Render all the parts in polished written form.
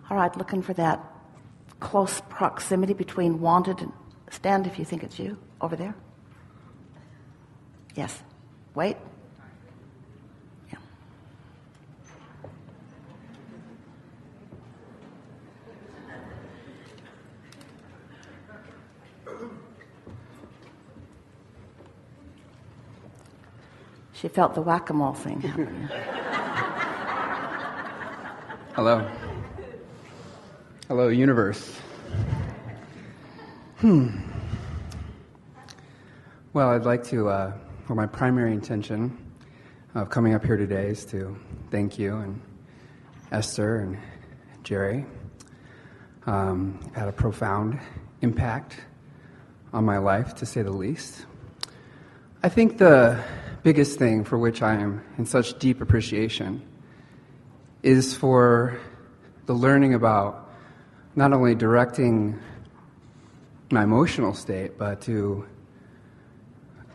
All right, looking for that close proximity between wanted and stand if you think it's you. Over there. Yes. Wait. Yeah. She felt the whack-a-mole thing happening. Hello. Hello, universe. Well, I'd like to, well, my primary intention of coming up here today is to thank you and Esther and Jerry. You've had a profound impact on my life, to say the least. I think the biggest thing for which I am in such deep appreciation is for the learning about not only directing my emotional state, but to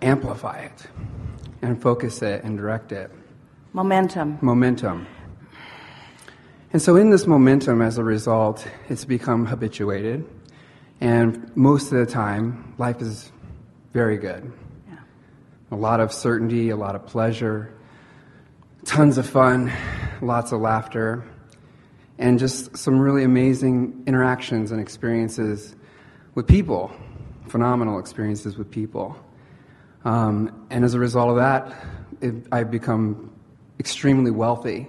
amplify it and focus it and direct it. Momentum. And so in this momentum, as a result, it's become habituated. And most of the time, life is very good. Yeah. A lot of certainty, a lot of pleasure, tons of fun, lots of laughter, and just some really amazing interactions and experiences with people, phenomenal experiences with people. And as a result of that, I've become extremely wealthy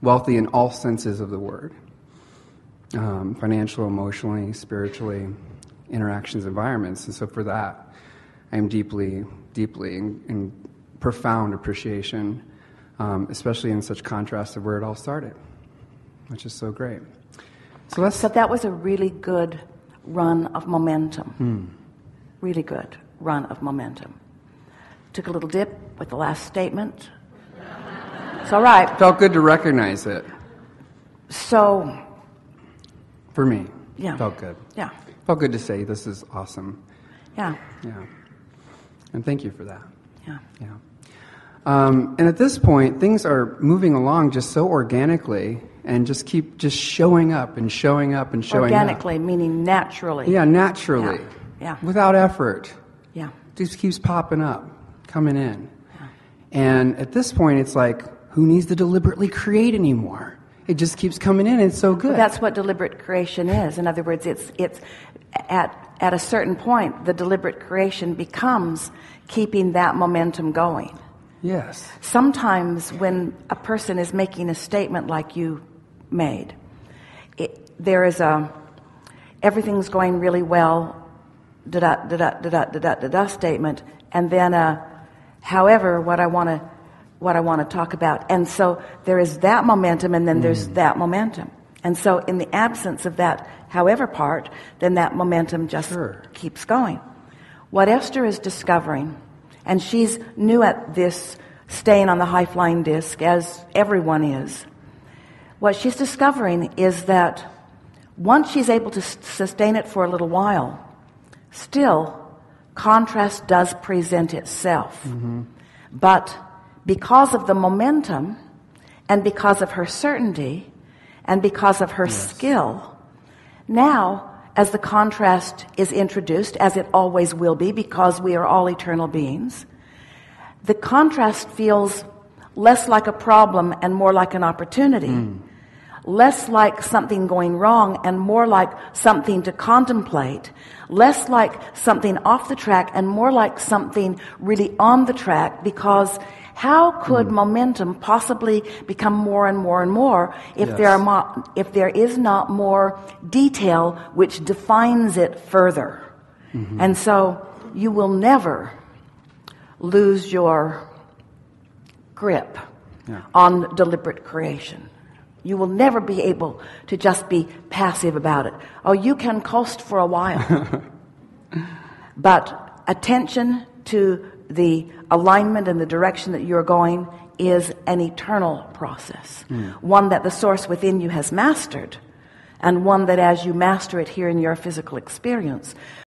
in all senses of the word. Financial, emotionally, spiritually, interactions, environments. And so for that, I am deeply in profound appreciation, especially in such contrast to where it all started, which is so great. So that was a really good run of momentum. Really good run of momentum. Took a little dip with the last statement. It's all right. Felt good to recognize it. So, for me, yeah, felt good. Yeah, felt good to say this is awesome. Yeah, and thank you for that. Yeah. And at this point, things are moving along just so organically, and just keep showing up and showing up and showing organically, up. Meaning naturally. Yeah, naturally. Yeah. Without effort. Yeah. Just keeps popping up, coming in. Yeah. And at this point, it's like, who needs to deliberately create anymore? It just keeps coming in. It's so good. Well, that's what deliberate creation is. In other words, it's at a certain point, the deliberate creation becomes keeping that momentum going. Yes. Sometimes when a person is making a statement like you made, there is everything's going really well, statement, and then however, what I want to talk about. And so there is that momentum, and then there's that momentum. And so in the absence of that however part, then that momentum just keeps going. What Esther is discovering, and she's new at this, staying on the high-flying disc, as everyone is, what she's discovering is that once she's able to sustain it for a little while, still, contrast does present itself. But because of the momentum, and because of her certainty, and because of her skill, now, as the contrast is introduced, as it always will be, because we are all eternal beings, the contrast feels less like a problem and more like an opportunity. Less like something going wrong and more like something to contemplate. Less like something off the track and more like something really on the track, because how could momentum possibly become more and more and more if there is not more detail which defines it further? And so you will never lose your grip on deliberate creation. You will never be able to just be passive about it. Oh, you can coast for a while. But attention to the alignment and the direction that you're going is an eternal process. One that the source within you has mastered, and one that as you master it here in your physical experience,